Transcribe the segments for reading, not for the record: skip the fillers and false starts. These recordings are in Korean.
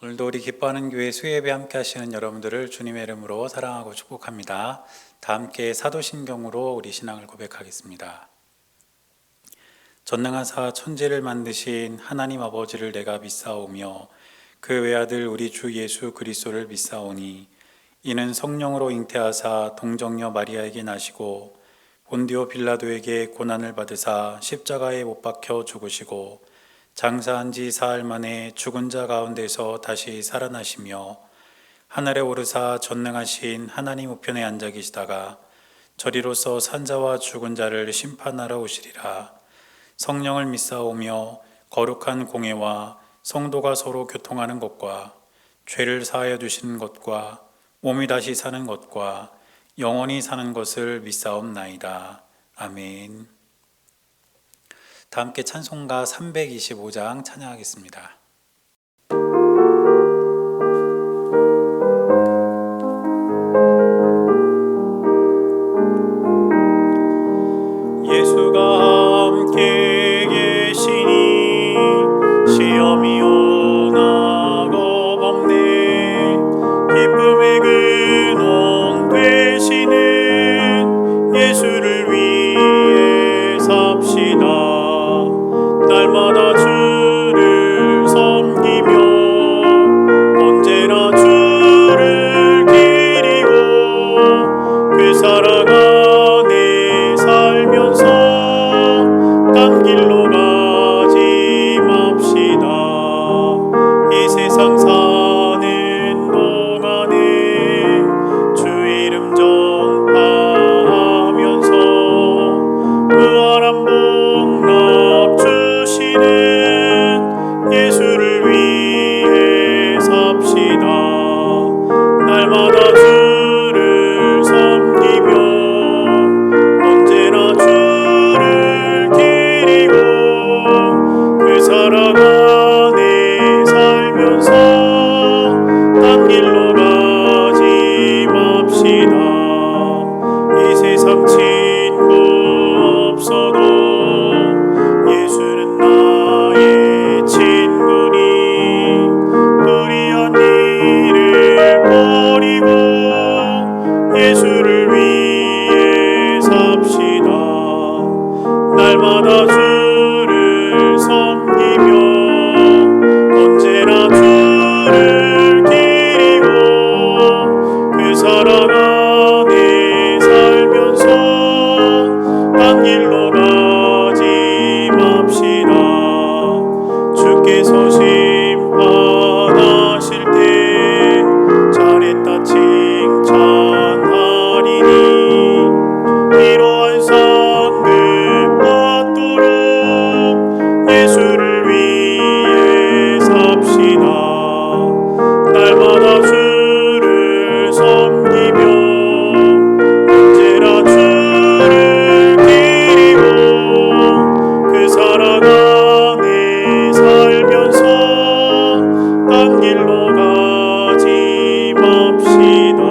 오늘도 우리 기뻐하는 교회 수예배 함께 하시는 여러분들을 주님의 이름으로 사랑하고 축복합니다. 다 함께 사도신경으로 우리 신앙을 고백하겠습니다. 전능하사 천지를 만드신 하나님 아버지를 내가 믿사오며 그 외아들 우리 주 예수 그리스도를 믿사오니 이는 성령으로 잉태하사 동정녀 마리아에게 나시고 본디오 빌라도에게 고난을 받으사 십자가에 못 박혀 죽으시고 장사한 지 사흘 만에 죽은 자 가운데서 다시 살아나시며 하늘에 오르사 전능하신 하나님 우편에 앉아 계시다가 저리로서 산자와 죽은 자를 심판하러 오시리라. 성령을 믿사오며 거룩한 공회와 성도가 서로 교통하는 것과 죄를 사하여 주시는 것과 몸이 다시 사는 것과 영원히 사는 것을 믿사옵나이다. 아멘. 다 함께 찬송가 325장 찬양하겠습니다. 예수가 함께 계시니 시험이 오나 겁없네. 기쁨의 근원 되시는 예수를 위해 삽시다. 날마다 주를 섬기며 언제나 주를 기리고 그 사랑 안에 살면서 딴 길로 가지 맙시다. 이 세상 사는 동안에 주 이름 전파하면서 무한한 복락 주시는 예수를 위해 삽시다. 날마다 주를 섬기며 언제나 주를 기리고 그 사랑 안에 살면서 딴 길로 가지 맙시다. 이 세상 친구 없어도 예수는 나의 친구니 불의한 일을 버리고 예수를 위해 삽시다. 날마다 주를 섬기며 언제나 주를 기리고 그 사랑 안에 살면서 딴 길로 가지 맙시다. 주께서 심판하실 때 잘했다 칭찬하리니 이러한 상급 받도록 예수를 위해 삽시다. 날마다 주를 섬기며 언제나 주를 기리고 그 사랑 안에 살면서 딴 길로 가지 맙시다.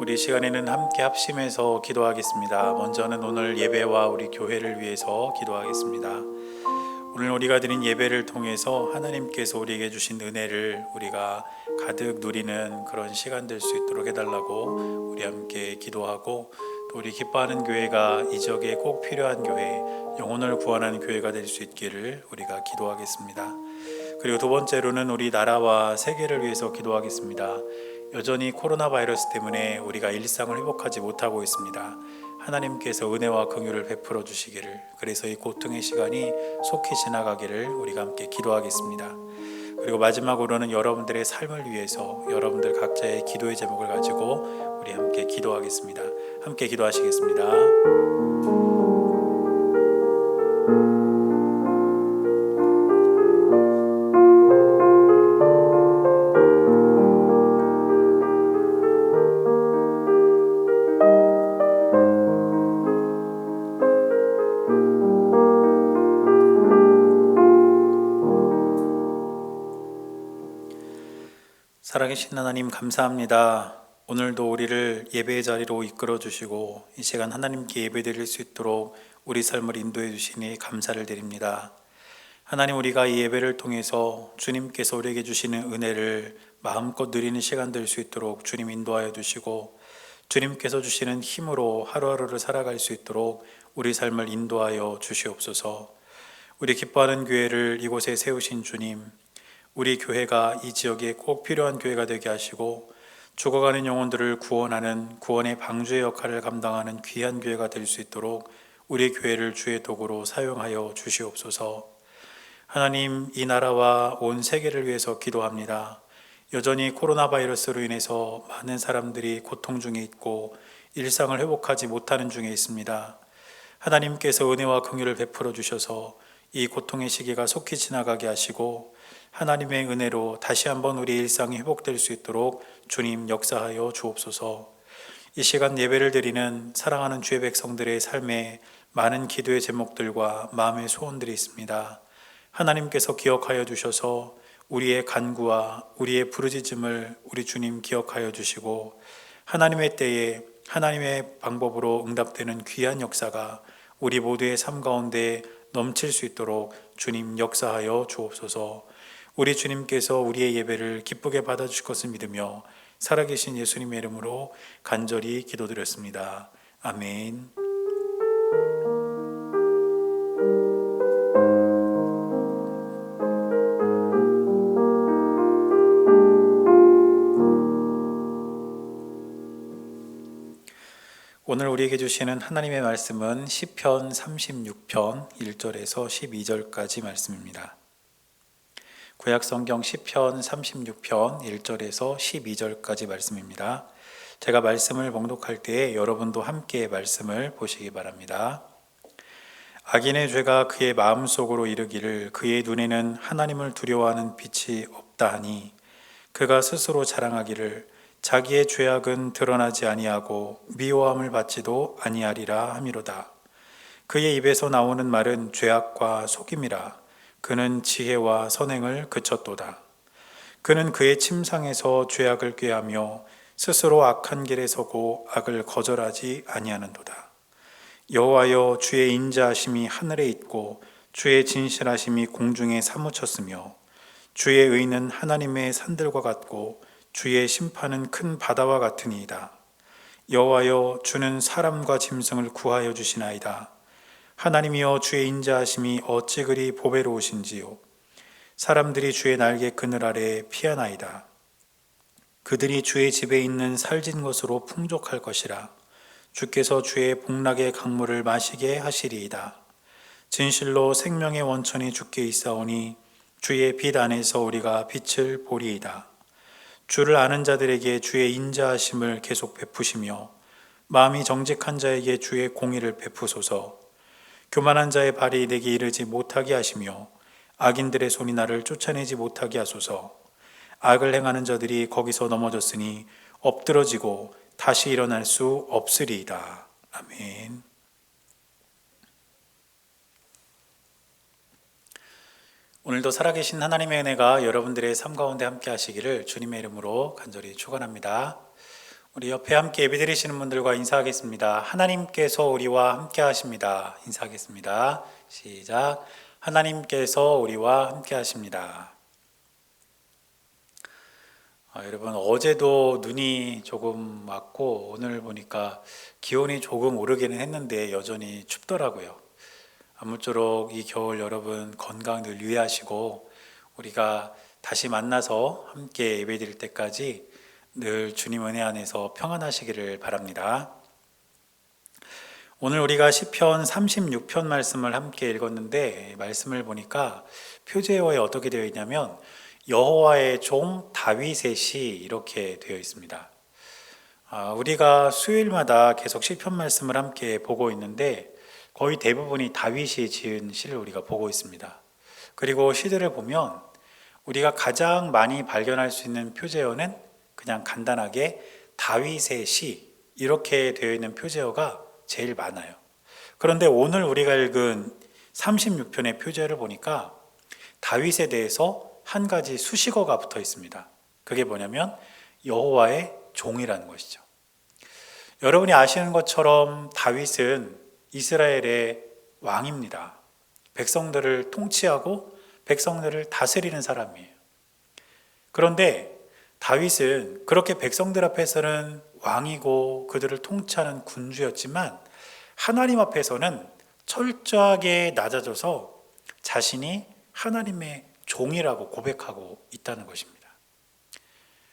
우리 시간에는 함께 합심해서 기도하겠습니다. 먼저는 오늘 예배와 우리 교회를 위해서 기도하겠습니다. 오늘 우리가 드린 예배를 통해서 하나님께서 우리에게 주신 은혜를 우리가 가득 누리는 그런 시간 될 수 있도록 해달라고 우리 함께 기도하고, 또 우리 기뻐하는 교회가 이 지역에 꼭 필요한 교회, 영혼을 구원하는 교회가 될 수 있기를 우리가 기도하겠습니다. 그리고 두 번째로는 우리 나라와 세계를 위해서 기도하겠습니다. 여전히 코로나 바이러스 때문에 우리가 일상을 회복하지 못하고 있습니다. 하나님께서 은혜와 긍휼을 베풀어 주시기를, 그래서 이 고통의 시간이 속히 지나가기를 우리가 함께 기도하겠습니다. 그리고 마지막으로는 여러분들의 삶을 위해서 여러분들 각자의 기도의 제목을 가지고 우리 함께 기도하겠습니다. 함께 기도하시겠습니다. 살아계신 하나님 감사합니다. 오늘도 우리를 예배의 자리로 이끌어 주시고 이 시간 하나님께 예배드릴 수 있도록 우리 삶을 인도해 주시니 감사를 드립니다. 하나님, 우리가 이 예배를 통해서 주님께서 우리에게 주시는 은혜를 마음껏 누리는 시간 될 수 있도록 주님 인도하여 주시고, 주님께서 주시는 힘으로 하루하루를 살아갈 수 있도록 우리 삶을 인도하여 주시옵소서. 우리 기뻐하는 교회를 이곳에 세우신 주님, 우리 교회가 이 지역에 꼭 필요한 교회가 되게 하시고, 죽어가는 영혼들을 구원하는 구원의 방주의 역할을 감당하는 귀한 교회가 될 수 있도록 우리 교회를 주의 도구로 사용하여 주시옵소서. 하나님, 이 나라와 온 세계를 위해서 기도합니다. 여전히 코로나 바이러스로 인해서 많은 사람들이 고통 중에 있고 일상을 회복하지 못하는 중에 있습니다. 하나님께서 은혜와 긍휼을 베풀어 주셔서 이 고통의 시기가 속히 지나가게 하시고, 하나님의 은혜로 다시 한번 우리 일상이 회복될 수 있도록 주님 역사하여 주옵소서. 이 시간 예배를 드리는 사랑하는 주의 백성들의 삶에 많은 기도의 제목들과 마음의 소원들이 있습니다. 하나님께서 기억하여 주셔서 우리의 간구와 우리의 부르짖음을 우리 주님 기억하여 주시고, 하나님의 때에 하나님의 방법으로 응답되는 귀한 역사가 우리 모두의 삶 가운데 넘칠 수 있도록 주님 역사하여 주옵소서. 우리 주님께서 우리의 예배를 기쁘게 받아주실 것을 믿으며 살아계신 예수님의 이름으로 간절히 기도드렸습니다. 아멘. 오늘 우리에게 주시는 하나님의 말씀은 시편 36편 1절에서 12절까지 말씀입니다. 구약성경 시편 36편 1절에서 12절까지 말씀입니다. 제가 말씀을 봉독할 때에 여러분도 함께 말씀을 보시기 바랍니다. 악인의 죄가 그의 마음속으로 이르기를 그의 눈에는 하나님을 두려워하는 빛이 없다 하니, 그가 스스로 자랑하기를 자기의 죄악은 드러나지 아니하고 미워함을 받지도 아니하리라 하미로다. 그의 입에서 나오는 말은 죄악과 속임이라. 그는 지혜와 선행을 그쳤도다. 그는 그의 침상에서 죄악을 꾀하며 스스로 악한 길에 서고 악을 거절하지 아니하는도다. 여호와여, 주의 인자하심이 하늘에 있고 주의 진실하심이 공중에 사무쳤으며, 주의 의는 하나님의 산들과 같고 주의 심판은 큰 바다와 같으니이다. 여호와여, 주는 사람과 짐승을 구하여 주시나이다. 하나님이여, 주의 인자하심이 어찌 그리 보배로우신지요. 사람들이 주의 날개 그늘 아래 피하나이다. 그들이 주의 집에 있는 살진 것으로 풍족할 것이라. 주께서 주의 복락의 강물을 마시게 하시리이다. 진실로 생명의 원천이 주께 있사오니 주의 빛 안에서 우리가 빛을 보리이다. 주를 아는 자들에게 주의 인자하심을 계속 베푸시며 마음이 정직한 자에게 주의 공의를 베푸소서. 교만한 자의 발이 내게 이르지 못하게 하시며 악인들의 손이 나를 쫓아내지 못하게 하소서. 악을 행하는 자들이 거기서 넘어졌으니 엎드러지고 다시 일어날 수 없으리이다. 아멘. 오늘도 살아계신 하나님의 은혜가 여러분들의 삶 가운데 함께 하시기를 주님의 이름으로 간절히 축원합니다. 우리 옆에 함께 예배드리시는 분들과 인사하겠습니다. 하나님께서 우리와 함께 하십니다. 인사하겠습니다. 시작. 하나님께서 우리와 함께 하십니다. 여러분, 어제도 눈이 조금 왔고 오늘 보니까 기온이 조금 오르기는 했는데 여전히 춥더라고요. 아무쪼록 이 겨울 여러분 건강 늘 유의하시고, 우리가 다시 만나서 함께 예배드릴 때까지 늘 주님 은혜 안에서 평안하시기를 바랍니다. 오늘 우리가 시편 36편 말씀을 함께 읽었는데, 말씀을 보니까 표제어에 어떻게 되어 있냐면 여호와의 종 다윗의 시 이렇게 되어 있습니다. 우리가 수요일마다 계속 시편 말씀을 함께 보고 있는데 거의 대부분이 다윗이 지은 시를 우리가 보고 있습니다. 그리고 시들을 보면 우리가 가장 많이 발견할 수 있는 표제어는 그냥 간단하게 다윗의 시 이렇게 되어 있는 표제어가 제일 많아요. 그런데 오늘 우리가 읽은 36편의 표제어를 보니까 다윗에 대해서 한 가지 수식어가 붙어 있습니다. 그게 뭐냐면 여호와의 종이라는 것이죠. 여러분이 아시는 것처럼 다윗은 이스라엘의 왕입니다. 백성들을 통치하고 백성들을 다스리는 사람이에요. 그런데 다윗은 그렇게 백성들 앞에서는 왕이고 그들을 통치하는 군주였지만 하나님 앞에서는 철저하게 낮아져서 자신이 하나님의 종이라고 고백하고 있다는 것입니다.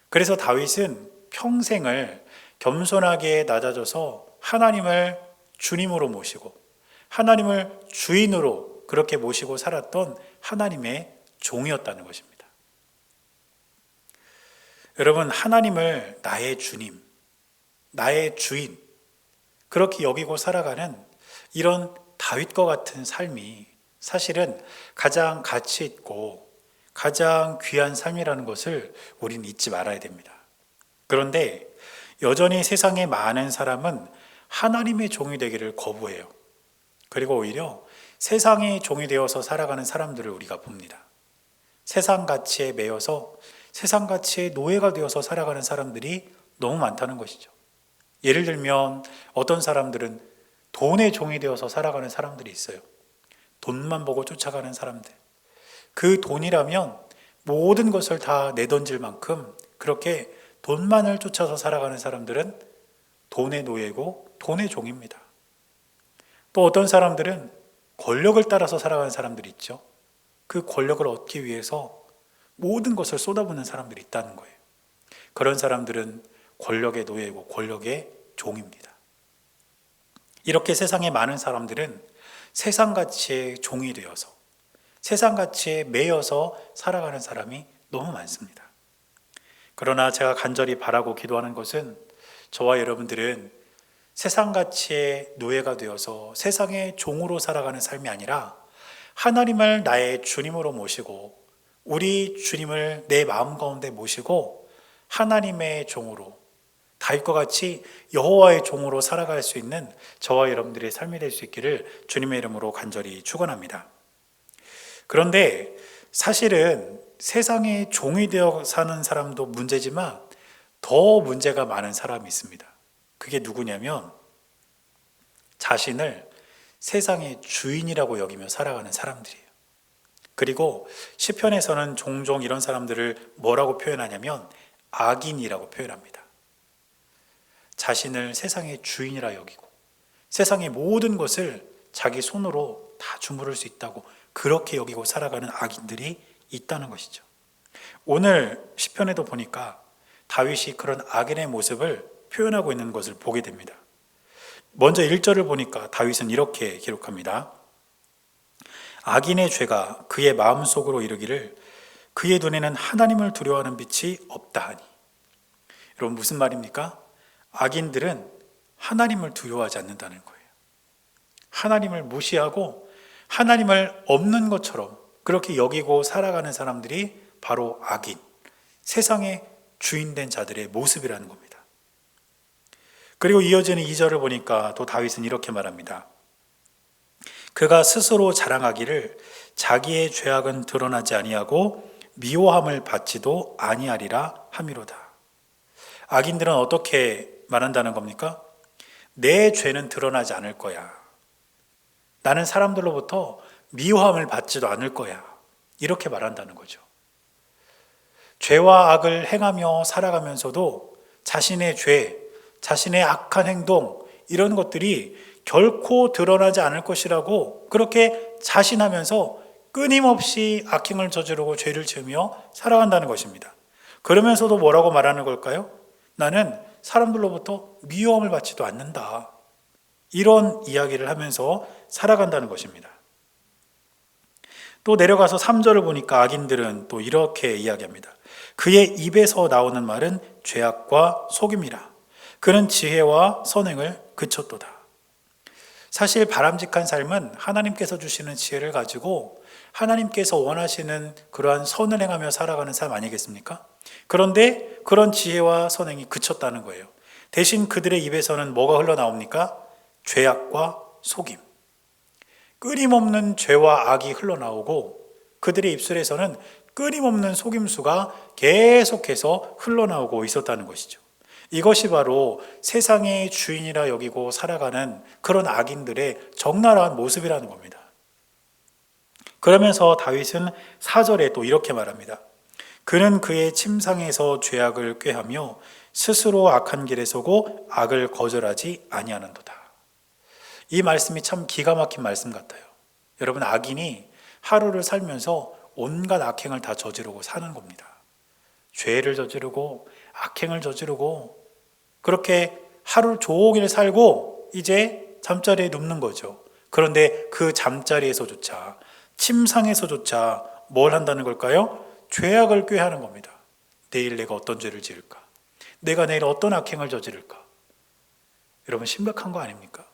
그래서 다윗은 평생을 겸손하게 낮아져서 하나님을 주님으로 모시고 하나님을 주인으로 그렇게 모시고 살았던 하나님의 종이었다는 것입니다. 여러분, 하나님을 나의 주님, 나의 주인, 그렇게 여기고 살아가는 이런 다윗과 같은 삶이 사실은 가장 가치 있고 가장 귀한 삶이라는 것을 우리는 잊지 말아야 됩니다. 그런데 여전히 세상의 많은 사람은 하나님의 종이 되기를 거부해요. 그리고 오히려 세상의 종이 되어서 살아가는 사람들을 우리가 봅니다. 세상 가치에 매여서 세상 가치의 노예가 되어서 살아가는 사람들이 너무 많다는 것이죠. 예를 들면 어떤 사람들은 돈의 종이 되어서 살아가는 사람들이 있어요. 돈만 보고 쫓아가는 사람들. 그 돈이라면 모든 것을 다 내던질 만큼 그렇게 돈만을 쫓아서 살아가는 사람들은 돈의 노예고 돈의 종입니다. 또 어떤 사람들은 권력을 따라서 살아가는 사람들이 있죠. 그 권력을 얻기 위해서 모든 것을 쏟아붓는 사람들이 있다는 거예요. 그런 사람들은 권력의 노예고 권력의 종입니다. 이렇게 세상에 많은 사람들은 세상 가치의 종이 되어서 세상 가치에 매여서 살아가는 사람이 너무 많습니다. 그러나 제가 간절히 바라고 기도하는 것은 저와 여러분들은 세상 가치의 노예가 되어서 세상의 종으로 살아가는 삶이 아니라 하나님을 나의 주님으로 모시고 우리 주님을 내 마음 가운데 모시고 하나님의 종으로 다윗과 같이 여호와의 종으로 살아갈 수 있는 저와 여러분들의 삶이 될 수 있기를 주님의 이름으로 간절히 축원합니다. 그런데 사실은 세상의 종이 되어 사는 사람도 문제지만 더 문제가 많은 사람이 있습니다. 그게 누구냐면 자신을 세상의 주인이라고 여기며 살아가는 사람들이에요. 그리고 시편에서는 종종 이런 사람들을 뭐라고 표현하냐면 악인이라고 표현합니다. 자신을 세상의 주인이라 여기고 세상의 모든 것을 자기 손으로 다 주무를 수 있다고 그렇게 여기고 살아가는 악인들이 있다는 것이죠. 오늘 시편에도 보니까 다윗이 그런 악인의 모습을 표현하고 있는 것을 보게 됩니다. 먼저 1절을 보니까 다윗은 이렇게 기록합니다. 악인의 죄가 그의 마음속으로 이르기를 그의 눈에는 하나님을 두려워하는 빛이 없다 하니. 여러분 무슨 말입니까? 악인들은 하나님을 두려워하지 않는다는 거예요. 하나님을 무시하고 하나님을 없는 것처럼 그렇게 여기고 살아가는 사람들이 바로 악인, 세상의 주인된 자들의 모습이라는 겁니다. 그리고 이어지는 2절을 보니까 또 다윗은 이렇게 말합니다. 그가 스스로 자랑하기를 자기의 죄악은 드러나지 아니하고 미워함을 받지도 아니하리라 함이로다. 악인들은 어떻게 말한다는 겁니까? 내 죄는 드러나지 않을 거야. 나는 사람들로부터 미워함을 받지도 않을 거야. 이렇게 말한다는 거죠. 죄와 악을 행하며 살아가면서도 자신의 죄, 자신의 악한 행동 이런 것들이 결코 드러나지 않을 것이라고 그렇게 자신하면서 끊임없이 악행을 저지르고 죄를 지으며 살아간다는 것입니다. 그러면서도 뭐라고 말하는 걸까요? 나는 사람들로부터 미워함을 받지도 않는다. 이런 이야기를 하면서 살아간다는 것입니다. 또 내려가서 3절을 보니까 악인들은 또 이렇게 이야기합니다. 그의 입에서 나오는 말은 죄악과 속임이라. 그는 지혜와 선행을 그쳤도다. 사실 바람직한 삶은 하나님께서 주시는 지혜를 가지고 하나님께서 원하시는 그러한 선을 행하며 살아가는 삶 아니겠습니까? 그런데 그런 지혜와 선행이 그쳤다는 거예요. 대신 그들의 입에서는 뭐가 흘러나옵니까? 죄악과 속임. 끊임없는 죄와 악이 흘러나오고 그들의 입술에서는 끊임없는 속임수가 계속해서 흘러나오고 있었다는 것이죠. 이것이 바로 세상의 주인이라 여기고 살아가는 그런 악인들의 적나라한 모습이라는 겁니다. 그러면서 다윗은 4절에 또 이렇게 말합니다. 그는 그의 침상에서 죄악을 꾀하며 스스로 악한 길에 서고 악을 거절하지 아니하는도다. 이 말씀이 참 기가 막힌 말씀 같아요. 여러분, 악인이 하루를 살면서 온갖 악행을 다 저지르고 사는 겁니다. 죄를 저지르고 악행을 저지르고 그렇게 하루 종일 살고 이제 잠자리에 눕는 거죠. 그런데 그 잠자리에서조차, 침상에서조차 뭘 한다는 걸까요? 죄악을 꾀하는 겁니다. 내일 내가 어떤 죄를 지을까? 내가 내일 어떤 악행을 저지를까? 여러분, 심각한 거 아닙니까?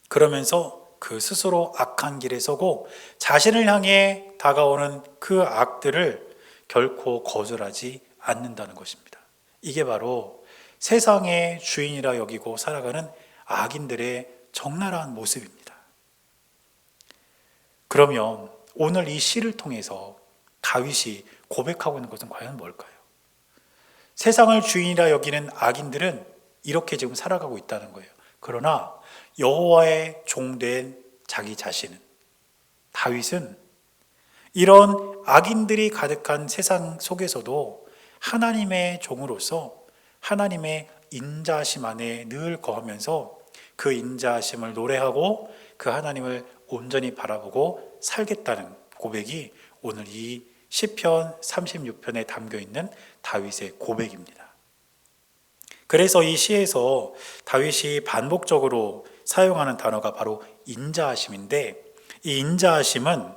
그러면서 그 스스로 악한 길에 서고 자신을 향해 다가오는 그 악들을 결코 거절하지 않는다는 것입니다. 이게 바로 세상의 주인이라 여기고 살아가는 악인들의 적나라한 모습입니다. 그러면 오늘 이 시를 통해서 다윗이 고백하고 있는 것은 과연 뭘까요? 세상을 주인이라 여기는 악인들은 이렇게 지금 살아가고 있다는 거예요. 그러나 여호와의 종된 자기 자신은, 다윗은 이런 악인들이 가득한 세상 속에서도 하나님의 종으로서 하나님의 인자하심 안에 늘 거하면서 그 인자하심을 노래하고 그 하나님을 온전히 바라보고 살겠다는 고백이 오늘 이 시편 36편에 담겨 있는 다윗의 고백입니다. 그래서 이 시에서 다윗이 반복적으로 사용하는 단어가 바로 인자하심인데, 이 인자하심은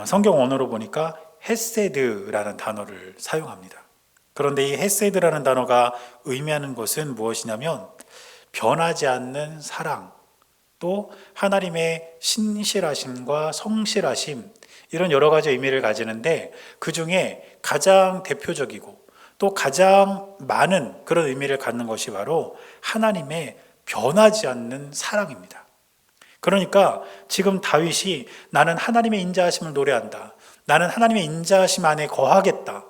성경 원어로 보니까 헤세드라는 단어를 사용합니다. 그런데 이 헤세드라는 단어가 의미하는 것은 무엇이냐면 변하지 않는 사랑, 또 하나님의 신실하심과 성실하심, 이런 여러 가지 의미를 가지는데 그 중에 가장 대표적이고 또 가장 많은 그런 의미를 갖는 것이 바로 하나님의 변하지 않는 사랑입니다. 그러니까 지금 다윗이 나는 하나님의 인자하심을 노래한다, 나는 하나님의 인자하심 안에 거하겠다,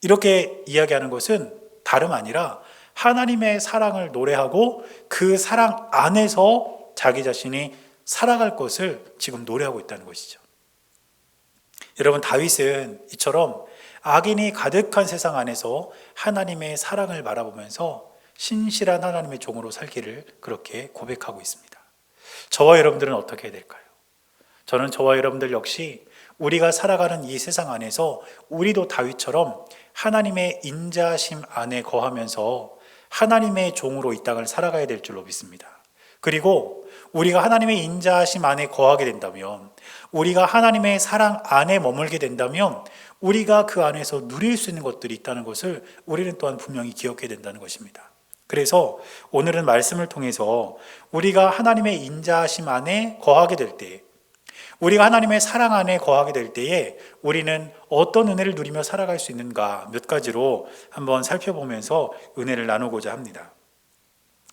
이렇게 이야기하는 것은 다름 아니라 하나님의 사랑을 노래하고 그 사랑 안에서 자기 자신이 살아갈 것을 지금 노래하고 있다는 것이죠. 여러분, 다윗은 이처럼 악인이 가득한 세상 안에서 하나님의 사랑을 바라보면서 신실한 하나님의 종으로 살기를 그렇게 고백하고 있습니다. 저와 여러분들은 어떻게 해야 될까요? 저는 저와 여러분들 역시 우리가 살아가는 이 세상 안에서 우리도 다윗처럼 하나님의 인자하심 안에 거하면서 하나님의 종으로 이 땅을 살아가야 될 줄로 믿습니다. 그리고 우리가 하나님의 인자하심 안에 거하게 된다면, 우리가 하나님의 사랑 안에 머물게 된다면 우리가 그 안에서 누릴 수 있는 것들이 있다는 것을 우리는 또한 분명히 기억해야 된다는 것입니다. 그래서 오늘은 말씀을 통해서 우리가 하나님의 인자하심 안에 거하게 될 때, 우리가 하나님의 사랑 안에 거하게 될 때에 우리는 어떤 은혜를 누리며 살아갈 수 있는가 몇 가지로 한번 살펴보면서 은혜를 나누고자 합니다.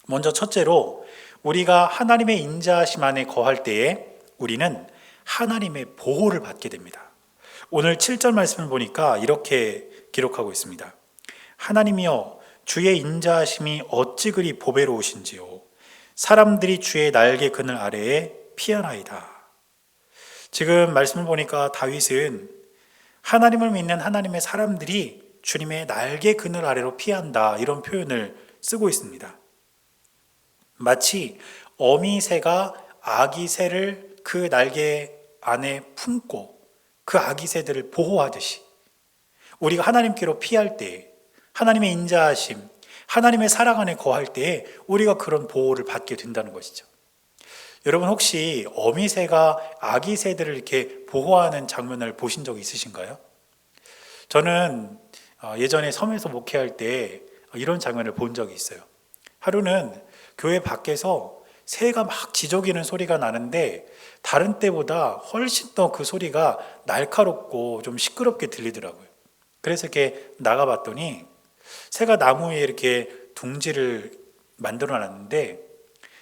먼저 첫째로, 우리가 하나님의 인자하심 안에 거할 때에 우리는 하나님의 보호를 받게 됩니다. 오늘 7절 말씀을 보니까 이렇게 기록하고 있습니다. 하나님이여, 주의 인자하심이 어찌 그리 보배로우신지요. 사람들이 주의 날개 그늘 아래에 피하나이다. 지금 말씀을 보니까 다윗은 하나님을 믿는 하나님의 사람들이 주님의 날개 그늘 아래로 피한다, 이런 표현을 쓰고 있습니다. 마치 어미새가 아기새를 그 날개 안에 품고 그 아기새들을 보호하듯이 우리가 하나님께로 피할 때, 하나님의 인자하심, 하나님의 사랑 안에 거할 때에 우리가 그런 보호를 받게 된다는 것이죠. 여러분, 혹시 어미새가 아기새들을 이렇게 보호하는 장면을 보신 적 있으신가요? 저는 예전에 섬에서 목회할 때 이런 장면을 본 적이 있어요. 하루는 교회 밖에서 새가 막 지저귀는 소리가 나는데 다른 때보다 훨씬 더 그 소리가 날카롭고 좀 시끄럽게 들리더라고요. 그래서 이렇게 나가봤더니 새가 나무 위에 이렇게 둥지를 만들어 놨는데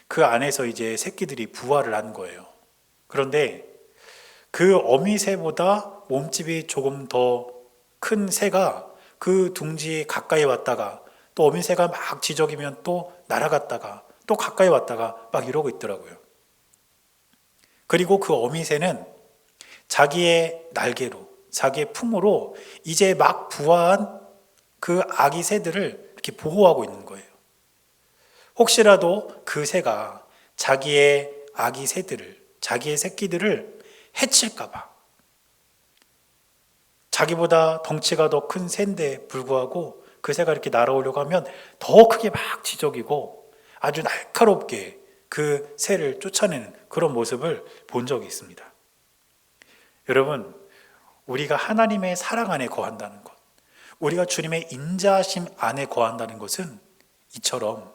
그 안에서 이제 새끼들이 부화를 한 거예요. 그런데 그 어미새보다 몸집이 조금 더 큰 새가 그 둥지에 가까이 왔다가 또 어미새가 막 지저귀면 또 날아갔다가 또 가까이 왔다가 막 이러고 있더라고요. 그리고 그 어미새는 자기의 날개로, 자기의 품으로 이제 막 부화한 그 아기 새들을 이렇게 보호하고 있는 거예요. 혹시라도 그 새가 자기의 아기 새들을, 자기의 새끼들을 해칠까 봐, 자기보다 덩치가 더 큰 새인데 불구하고 그 새가 이렇게 날아오려고 하면 더 크게 막 지저귀고 아주 날카롭게 그 새를 쫓아내는 그런 모습을 본 적이 있습니다. 여러분, 우리가 하나님의 사랑 안에 거한다는 것, 우리가 주님의 인자하심 안에 거한다는 것은 이처럼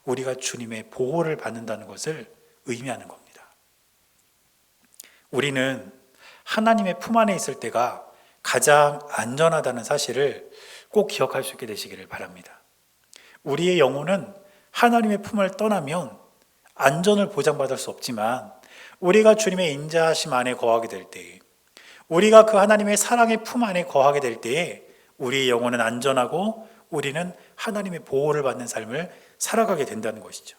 우리가 주님의 보호를 받는다는 것을 의미하는 겁니다. 우리는 하나님의 품 안에 있을 때가 가장 안전하다는 사실을 꼭 기억할 수 있게 되시기를 바랍니다. 우리의 영혼은 하나님의 품을 떠나면 안전을 보장받을 수 없지만 우리가 주님의 인자하심 안에 거하게 될 때에, 우리가 그 하나님의 사랑의 품 안에 거하게 될 때에 우리의 영혼은 안전하고 우리는 하나님의 보호를 받는 삶을 살아가게 된다는 것이죠.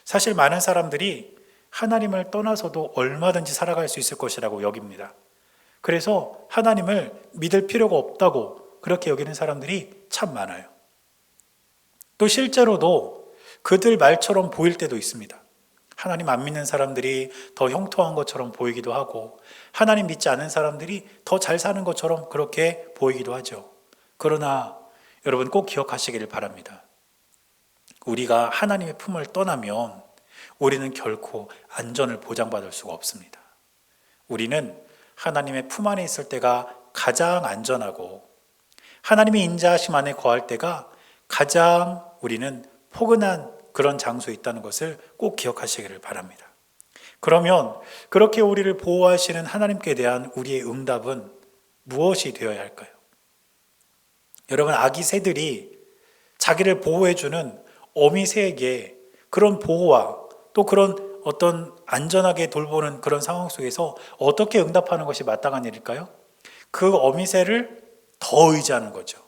사실 많은 사람들이 하나님을 떠나서도 얼마든지 살아갈 수 있을 것이라고 여깁니다. 그래서 하나님을 믿을 필요가 없다고 그렇게 여기는 사람들이 참 많아요. 또 실제로도 그들 말처럼 보일 때도 있습니다. 하나님 안 믿는 사람들이 더 형통한 것처럼 보이기도 하고, 하나님 믿지 않는 사람들이 더 잘 사는 것처럼 그렇게 보이기도 하죠. 그러나 여러분 꼭 기억하시기를 바랍니다. 우리가 하나님의 품을 떠나면 우리는 결코 안전을 보장받을 수가 없습니다. 우리는 하나님의 품 안에 있을 때가 가장 안전하고 하나님의 인자하심 안에 거할 때가 가장 우리는 포근한 그런 장소에 있다는 것을 꼭 기억하시기를 바랍니다. 그러면 그렇게 우리를 보호하시는 하나님께 대한 우리의 응답은 무엇이 되어야 할까요? 여러분, 아기 새들이 자기를 보호해주는 어미 새에게 그런 보호와 또 그런 어떤 안전하게 돌보는 그런 상황 속에서 어떻게 응답하는 것이 마땅한 일일까요? 그 어미 새를 더 의지하는 거죠.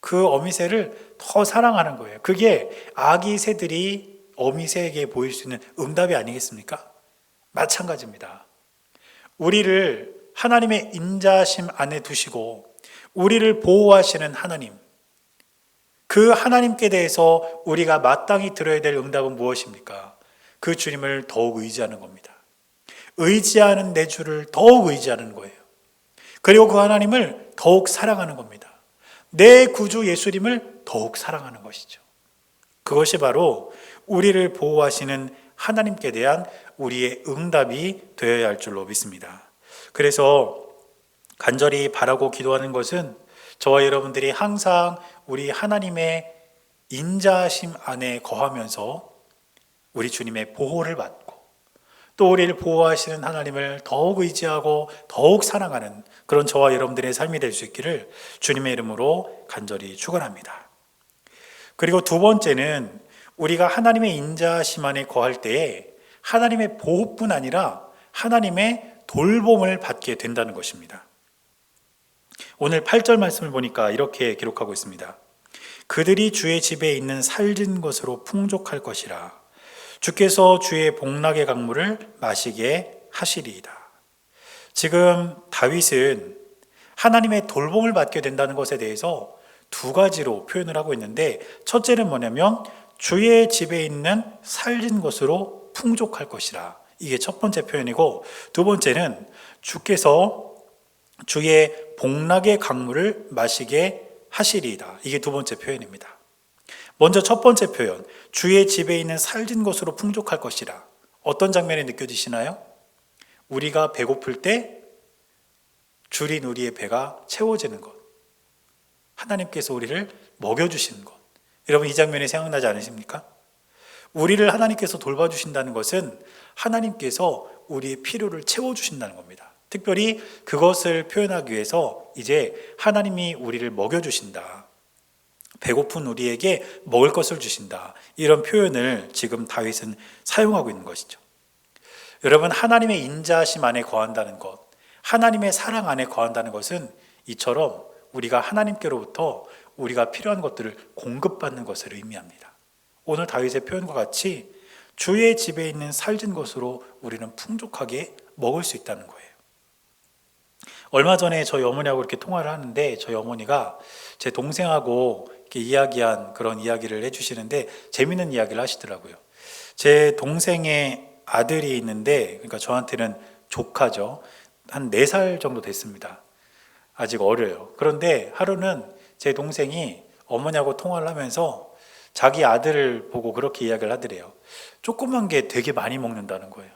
그 어미 새를 더 사랑하는 거예요. 그게 아기 새들이 어미 새에게 보일 수 있는 응답이 아니겠습니까? 마찬가지입니다. 우리를 하나님의 인자하심 안에 두시고 우리를 보호하시는 하나님, 그 하나님께 대해서 우리가 마땅히 들어야 될 응답은 무엇입니까? 그 주님을 더욱 의지하는 겁니다. 의지하는 내 주를 더욱 의지하는 거예요. 그리고 그 하나님을 더욱 사랑하는 겁니다. 내 구주 예수님을 더욱 사랑하는 것이죠. 그것이 바로 우리를 보호하시는 하나님께 대한 우리의 응답이 되어야 할 줄로 믿습니다. 그래서 간절히 바라고 기도하는 것은 저와 여러분들이 항상 우리 하나님의 인자하심 안에 거하면서 우리 주님의 보호를 받고 또 우리를 보호하시는 하나님을 더욱 의지하고 더욱 사랑하는 그런 저와 여러분들의 삶이 될 수 있기를 주님의 이름으로 간절히 축원합니다. 그리고 두 번째는 우리가 하나님의 인자하심 안에 거할 때에 하나님의 보호뿐 아니라 하나님의 돌봄을 받게 된다는 것입니다. 오늘 8절 말씀을 보니까 이렇게 기록하고 있습니다. 그들이 주의 집에 있는 살진 것으로 풍족할 것이라. 주께서 주의 복락의 강물을 마시게 하시리이다. 지금 다윗은 하나님의 돌봄을 받게 된다는 것에 대해서 두 가지로 표현을 하고 있는데, 첫째는 뭐냐면 주의 집에 있는 살진 것으로 풍족할 것이라. 이게 첫 번째 표현이고, 두 번째는 주께서 주의 복락의 강물을 마시게 하시리이다. 이게 두 번째 표현입니다. 먼저 첫 번째 표현, 주의 집에 있는 살진 것으로 풍족할 것이라. 어떤 장면이 느껴지시나요? 우리가 배고플 때 줄인 우리의 배가 채워지는 것, 하나님께서 우리를 먹여주시는 것. 여러분, 이 장면이 생각나지 않으십니까? 우리를 하나님께서 돌봐주신다는 것은 하나님께서 우리의 필요를 채워주신다는 겁니다. 특별히 그것을 표현하기 위해서 이제 하나님이 우리를 먹여주신다, 배고픈 우리에게 먹을 것을 주신다, 이런 표현을 지금 다윗은 사용하고 있는 것이죠. 여러분, 하나님의 인자하심 안에 거한다는 것, 하나님의 사랑 안에 거한다는 것은 이처럼 우리가 하나님께로부터 우리가 필요한 것들을 공급받는 것을 의미합니다. 오늘 다윗의 표현과 같이 주의 집에 있는 살진 것으로 우리는 풍족하게 먹을 수 있다는 거예요. 얼마 전에 저희 어머니하고 이렇게 통화를 하는데 저희 어머니가 제 동생하고 이렇게 이야기한 그런 이야기를 해주시는데 재밌는 이야기를 하시더라고요. 제 동생의 아들이 있는데, 그러니까 저한테는 조카죠. 한 4살 정도 됐습니다. 아직 어려요. 그런데 하루는 제 동생이 어머니하고 통화를 하면서 자기 아들을 보고 그렇게 이야기를 하더래요. 조그만 게 되게 많이 먹는다는 거예요.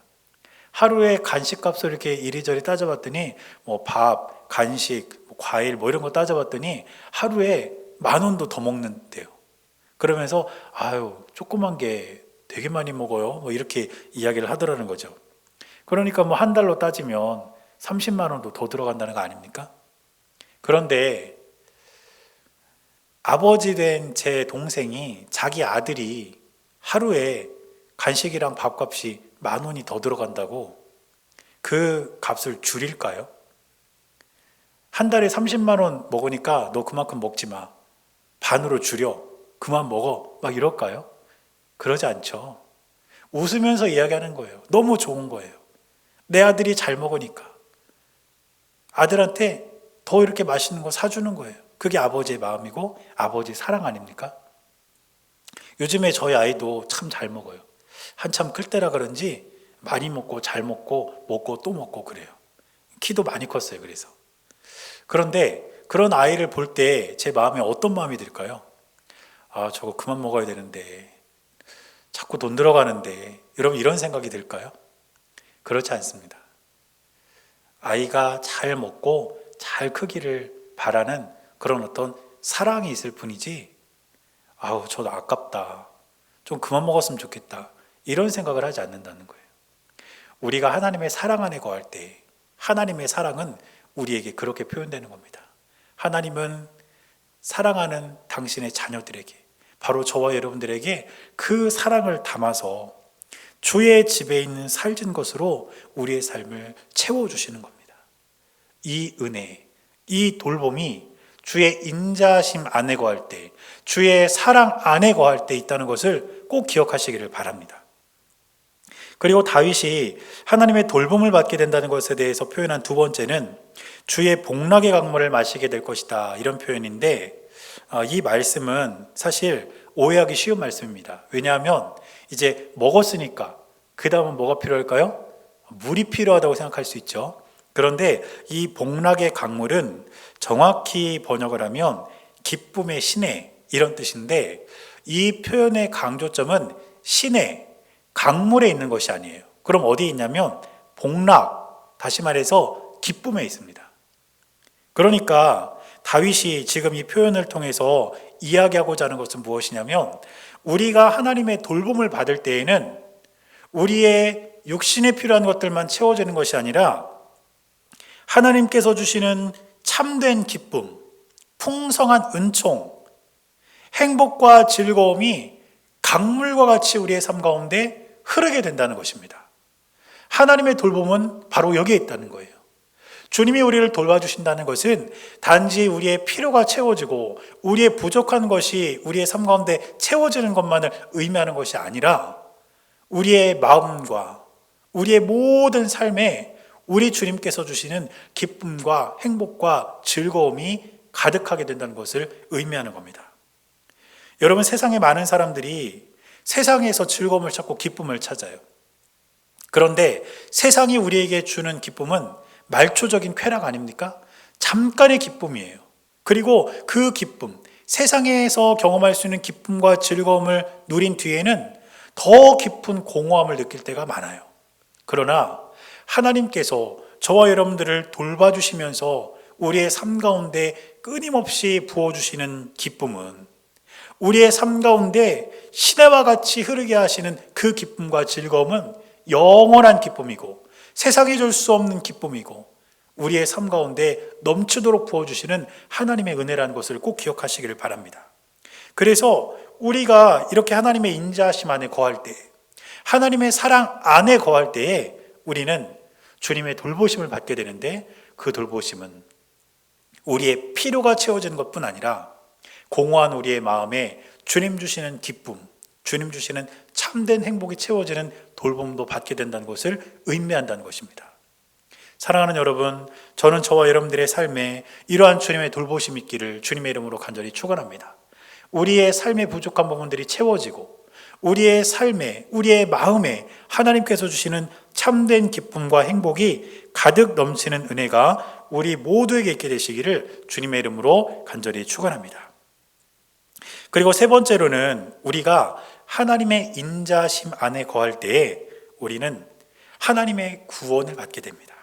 하루에 간식값을 이렇게 이리저리 따져봤더니 뭐 밥, 간식, 과일 뭐 이런 거 따져봤더니 하루에 10,000원도 더 먹는데요. 그러면서 아유 조그만 게 되게 많이 먹어요. 뭐 이렇게 이야기를 하더라는 거죠. 그러니까 뭐 한 달로 따지면 30만 원도 더 들어간다는 거 아닙니까? 그런데 아버지 된 제 동생이 자기 아들이 하루에 간식이랑 밥값이 10,000원이 더 들어간다고 그 값을 줄일까요? 한 달에 30만 원 먹으니까 너 그만큼 먹지 마. 반으로 줄여. 그만 먹어. 막 이럴까요? 그러지 않죠. 웃으면서 이야기하는 거예요. 너무 좋은 거예요. 내 아들이 잘 먹으니까. 아들한테 더 이렇게 맛있는 거 사주는 거예요. 그게 아버지의 마음이고 아버지의 사랑 아닙니까? 요즘에 저희 아이도 참 잘 먹어요. 한참 클 때라 그런지 많이 먹고 잘 먹고 먹고 또 먹고 그래요. 키도 많이 컸어요. 그래서. 그런데 그런 아이를 볼 때 제 마음에 어떤 마음이 들까요? 아, 저거 그만 먹어야 되는데 자꾸 돈 들어가는데 여러분 이런 생각이 들까요? 그렇지 않습니다. 아이가 잘 먹고 잘 크기를 바라는 그런 어떤 사랑이 있을 뿐이지 아우 저도 아깝다. 좀 그만 먹었으면 좋겠다. 이런 생각을 하지 않는다는 거예요. 우리가 하나님의 사랑 안에 거할 때 하나님의 사랑은 우리에게 그렇게 표현되는 겁니다. 하나님은 사랑하는 당신의 자녀들에게 바로 저와 여러분들에게 그 사랑을 담아서 주의 집에 있는 살진 것으로 우리의 삶을 채워주시는 겁니다. 이 은혜, 이 돌봄이 주의 인자심 안에 거할 때, 주의 사랑 안에 거할 때 있다는 것을 꼭 기억하시기를 바랍니다. 그리고 다윗이 하나님의 돌봄을 받게 된다는 것에 대해서 표현한 두 번째는 주의 복락의 강물을 마시게 될 것이다 이런 표현인데 이 말씀은 사실 오해하기 쉬운 말씀입니다. 왜냐하면 이제 먹었으니까 그 다음은 뭐가 필요할까요? 물이 필요하다고 생각할 수 있죠. 그런데 이 복락의 강물은 정확히 번역을 하면 기쁨의 시내 이런 뜻인데 이 표현의 강조점은 시내 강물에 있는 것이 아니에요. 그럼 어디에 있냐면 복락, 다시 말해서 기쁨에 있습니다. 그러니까 다윗이 지금 이 표현을 통해서 이야기하고자 하는 것은 무엇이냐면 우리가 하나님의 돌봄을 받을 때에는 우리의 육신에 필요한 것들만 채워지는 것이 아니라 하나님께서 주시는 참된 기쁨, 풍성한 은총, 행복과 즐거움이 강물과 같이 우리의 삶 가운데 흐르게 된다는 것입니다. 하나님의 돌봄은 바로 여기에 있다는 거예요. 주님이 우리를 돌봐주신다는 것은 단지 우리의 필요가 채워지고 우리의 부족한 것이 우리의 삶 가운데 채워지는 것만을 의미하는 것이 아니라 우리의 마음과 우리의 모든 삶에 우리 주님께서 주시는 기쁨과 행복과 즐거움이 가득하게 된다는 것을 의미하는 겁니다. 여러분, 세상에 많은 사람들이 세상에서 즐거움을 찾고 기쁨을 찾아요. 그런데 세상이 우리에게 주는 기쁨은 말초적인 쾌락 아닙니까? 잠깐의 기쁨이에요. 그리고 그 기쁨, 세상에서 경험할 수 있는 기쁨과 즐거움을 누린 뒤에는 더 깊은 공허함을 느낄 때가 많아요. 그러나 하나님께서 저와 여러분들을 돌봐주시면서 우리의 삶 가운데 끊임없이 부어주시는 기쁨은 우리의 삶 가운데 시내와 같이 흐르게 하시는 그 기쁨과 즐거움은 영원한 기쁨이고 세상이 줄 수 없는 기쁨이고 우리의 삶 가운데 넘치도록 부어주시는 하나님의 은혜라는 것을 꼭 기억하시기를 바랍니다. 그래서 우리가 이렇게 하나님의 인자하심 안에 거할 때, 하나님의 사랑 안에 거할 때에 우리는 주님의 돌보심을 받게 되는데 그 돌보심은 우리의 필요가 채워지는 것뿐 아니라 공허한 우리의 마음에 주님 주시는 기쁨, 주님 주시는 참된 행복이 채워지는 돌봄도 받게 된다는 것을 의미한다는 것입니다. 사랑하는 여러분, 저는 저와 여러분들의 삶에 이러한 주님의 돌보심이 있기를 주님의 이름으로 간절히 축원합니다. 우리의 삶의 부족한 부분들이 채워지고 우리의 삶에, 우리의 마음에 하나님께서 주시는 참된 기쁨과 행복이 가득 넘치는 은혜가 우리 모두에게 있게 되시기를 주님의 이름으로 간절히 축원합니다. 그리고 세 번째로는 우리가 하나님의 인자심 안에 거할 때에 우리는 하나님의 구원을 받게 됩니다.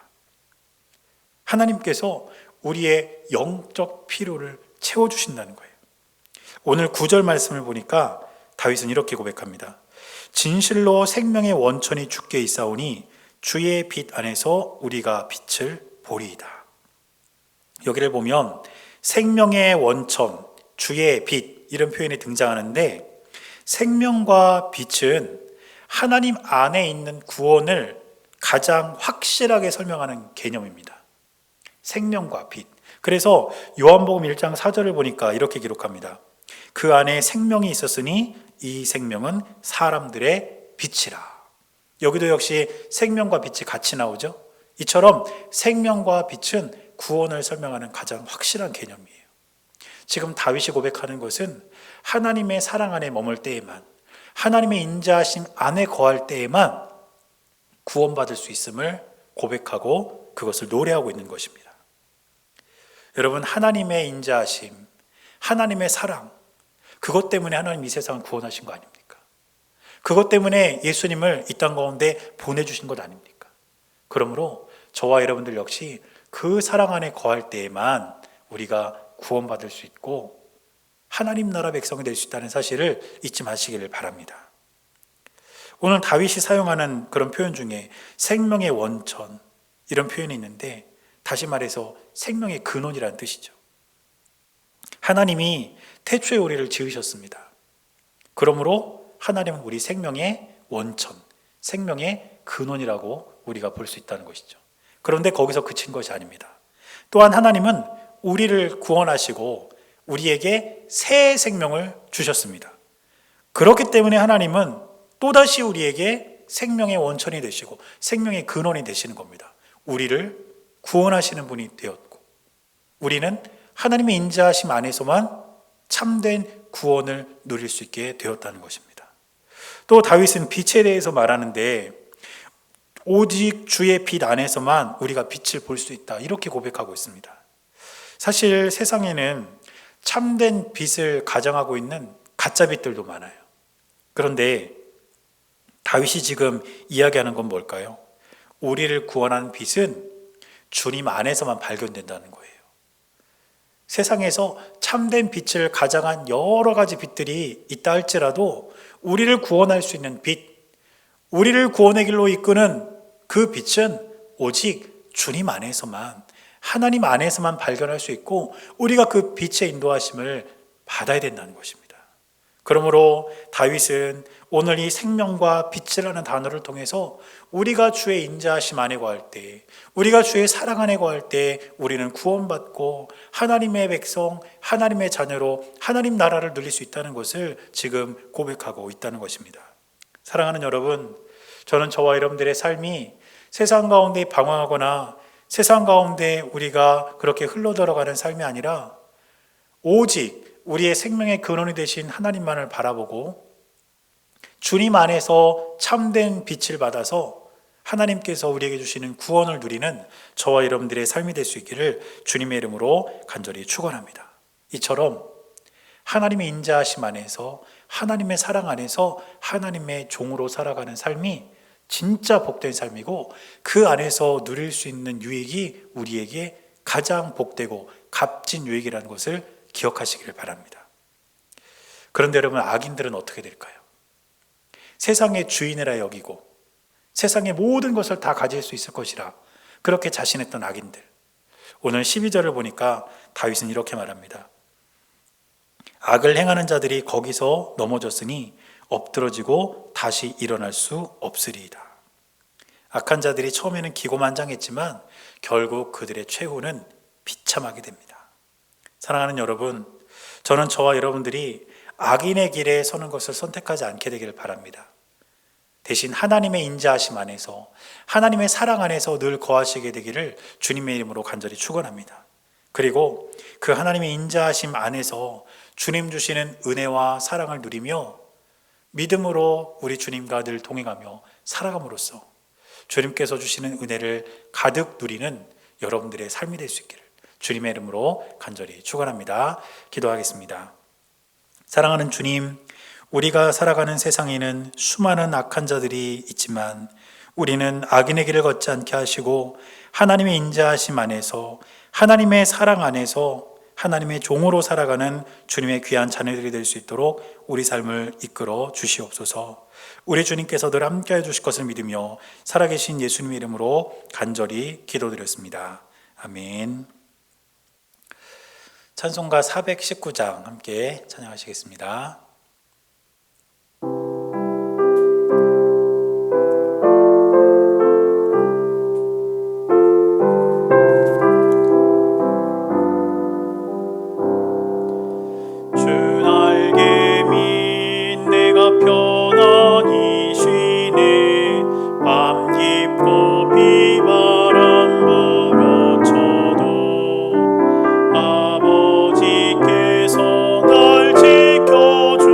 하나님께서 우리의 영적 필요를 채워주신다는 거예요. 오늘 9절 말씀을 보니까 다윗은 이렇게 고백합니다. 진실로 생명의 원천이 주께 있사오니 주의 빛 안에서 우리가 빛을 보리이다. 여기를 보면 생명의 원천, 주의 빛 이런 표현이 등장하는데 생명과 빛은 하나님 안에 있는 구원을 가장 확실하게 설명하는 개념입니다. 생명과 빛. 그래서 요한복음 1장 4절을 보니까 이렇게 기록합니다. 그 안에 생명이 있었으니 이 생명은 사람들의 빛이라. 여기도 역시 생명과 빛이 같이 나오죠. 이처럼 생명과 빛은 구원을 설명하는 가장 확실한 개념이에요. 지금 다윗이 고백하는 것은 하나님의 사랑 안에 머물 때에만, 하나님의 인자하심 안에 거할 때에만 구원받을 수 있음을 고백하고 그것을 노래하고 있는 것입니다. 여러분, 하나님의 인자하심, 하나님의 사랑, 그것 때문에 하나님 이 세상을 구원하신 거 아닙니까? 그것 때문에 예수님을 이 땅 가운데 보내주신 것 아닙니까? 그러므로 저와 여러분들 역시 그 사랑 안에 거할 때에만 우리가 구원받을 수 있고 하나님 나라 백성이 될 수 있다는 사실을 잊지 마시기를 바랍니다. 오늘 다윗이 사용하는 그런 표현 중에 생명의 원천 이런 표현이 있는데 다시 말해서 생명의 근원이라는 뜻이죠. 하나님이 태초에 우리를 지으셨습니다. 그러므로 하나님은 우리 생명의 원천, 생명의 근원이라고 우리가 볼 수 있다는 것이죠. 그런데 거기서 그친 것이 아닙니다. 또한 하나님은 우리를 구원하시고 우리에게 새 생명을 주셨습니다. 그렇기 때문에 하나님은 또다시 우리에게 생명의 원천이 되시고 생명의 근원이 되시는 겁니다. 우리를 구원하시는 분이 되었고 우리는 하나님의 인자하심 안에서만 참된 구원을 누릴 수 있게 되었다는 것입니다. 또 다윗은 빛에 대해서 말하는데 오직 주의 빛 안에서만 우리가 빛을 볼 수 있다 이렇게 고백하고 있습니다. 사실 세상에는 참된 빛을 가장하고 있는 가짜 빛들도 많아요. 그런데 다윗이 지금 이야기하는 건 뭘까요? 우리를 구원하는 빛은 주님 안에서만 발견된다는 거예요. 세상에서 참된 빛을 가장한 여러 가지 빛들이 있다 할지라도 우리를 구원할 수 있는 빛, 우리를 구원의 길로 이끄는 그 빛은 오직 주님 안에서만, 하나님 안에서만 발견할 수 있고 우리가 그 빛의 인도하심을 받아야 된다는 것입니다. 그러므로 다윗은 오늘 이 생명과 빛이라는 단어를 통해서 우리가 주의 인자하심 안에 거할 때, 우리가 주의 사랑 안에 거할 때 우리는 구원받고 하나님의 백성, 하나님의 자녀로 하나님 나라를 누릴 수 있다는 것을 지금 고백하고 있다는 것입니다. 사랑하는 여러분, 저는 저와 여러분들의 삶이 세상 가운데 방황하거나 세상 가운데 우리가 그렇게 흘러들어가는 삶이 아니라 오직 우리의 생명의 근원이 되신 하나님만을 바라보고 주님 안에서 참된 빛을 받아서 하나님께서 우리에게 주시는 구원을 누리는 저와 여러분들의 삶이 될 수 있기를 주님의 이름으로 간절히 축원합니다. 이처럼 하나님의 인자하심 안에서 하나님의 사랑 안에서 하나님의 종으로 살아가는 삶이 진짜 복된 삶이고 그 안에서 누릴 수 있는 유익이 우리에게 가장 복되고 값진 유익이라는 것을 기억하시길 바랍니다. 그런데 여러분, 악인들은 어떻게 될까요? 세상의 주인이라 여기고 세상의 모든 것을 다 가질 수 있을 것이라 그렇게 자신했던 악인들. 오늘 12절을 보니까 다윗은 이렇게 말합니다. 악을 행하는 자들이 거기서 넘어졌으니 엎드러지고 다시 일어날 수 없으리이다. 악한 자들이 처음에는 기고만장했지만 결국 그들의 최후는 비참하게 됩니다. 사랑하는 여러분, 저는 저와 여러분들이 악인의 길에 서는 것을 선택하지 않게 되기를 바랍니다. 대신 하나님의 인자하심 안에서, 하나님의 사랑 안에서 늘 거하시게 되기를 주님의 이름으로 간절히 축원합니다. 그리고 그 하나님의 인자하심 안에서 주님 주시는 은혜와 사랑을 누리며 믿음으로 우리 주님과 늘 동행하며 살아감으로써 주님께서 주시는 은혜를 가득 누리는 여러분들의 삶이 될 수 있기를 주님의 이름으로 간절히 축원합니다. 기도하겠습니다. 사랑하는 주님, 우리가 살아가는 세상에는 수많은 악한 자들이 있지만 우리는 악인의 길을 걷지 않게 하시고 하나님의 인자하심 안에서, 하나님의 사랑 안에서 하나님의 종으로 살아가는 주님의 귀한 자녀들이 될 수 있도록 우리 삶을 이끌어 주시옵소서. 우리 주님께서 늘 함께해 주실 것을 믿으며 살아계신 예수님의 이름으로 간절히 기도드렸습니다. 아멘. 찬송가 419장 함께 찬양하시겠습니다. 편안히 쉬네. 밤 깊고 비바람 불어쳐도 아버지께서 날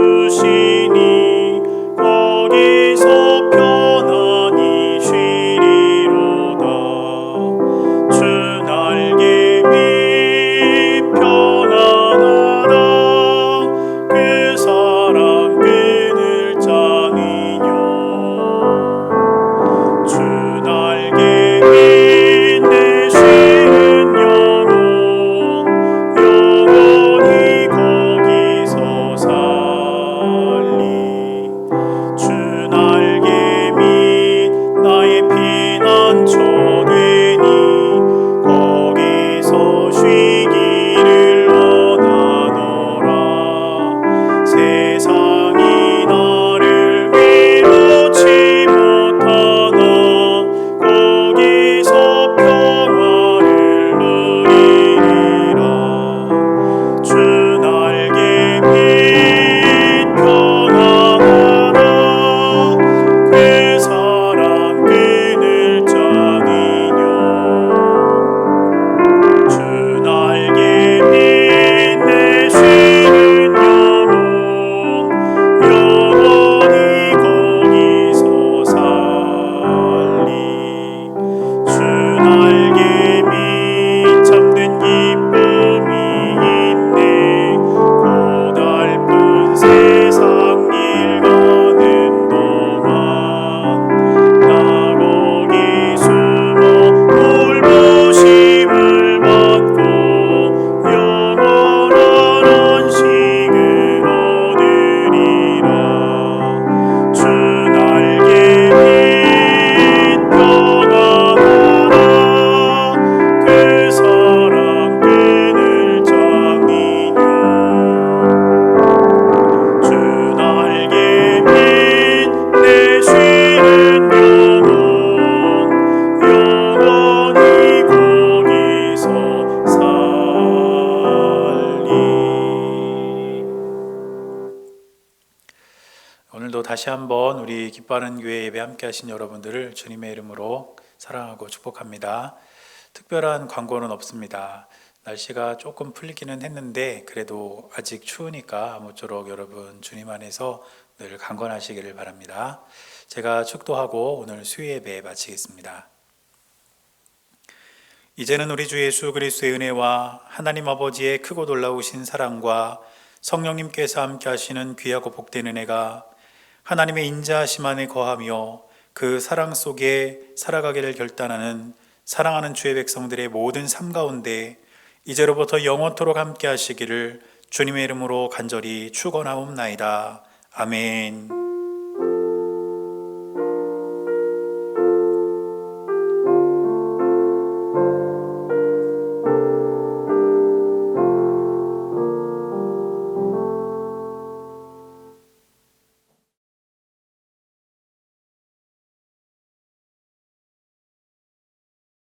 지켜주시니 거기서 편안히 쉬리로다. 주 날개 밑 편안하다. 그 사랑 끈을 짜니뇨. 주 날개 밑 내 쉬는 영혼 영원히 거기서 살리. 주 날개 밑 나의 피난처 되니 거기서 쉬기를 원하노라. 세상이 나를 위로치 못하나 거기서 평화를 누리리라. 주 날개 밑 편안하다. 그 사랑 끈을 짜니뇨. 주 날개 밑 내 쉬는 영혼 영원히 거기서 살리. 주 날개 밑 참된 기쁨이 있네. 고달픈 세상 일 가는 동안 나 거기 숨어 돌보심을 받고 영원한 안식을 얻으리라. 주 날개 밑 편안하다. 그 사랑 끈을 짜니뇨. 주 날개 밑 내 쉬는 영혼 영원히 거기서 살리. 오늘도 다시 한번 우리 기뻐하는 교회 예배 함께 하신 여러분들을 주님의 이름으로 사랑하고 축복합니다. 특별한 광고는 없습니다. 날씨가 조금 풀리기는 했는데 그래도 아직 추우니까 아무쪼록 여러분 주님 안에서 늘 강건하시기를 바랍니다. 제가 축도하고 오늘 수요 예배 마치겠습니다. 이제는 우리 주 예수 그리스도의 은혜와 하나님 아버지의 크고 놀라우신 사랑과 성령님께서 함께 하시는 귀하고 복된 은혜가 하나님의 인자하심 안에 거하며 그 사랑 속에 살아가기를 결단하는 사랑하는 주의 백성들의 모든 삶 가운데 이제로부터 영원토록 함께 하시기를 주님의 이름으로 간절히 축원하옵나이다. 아멘.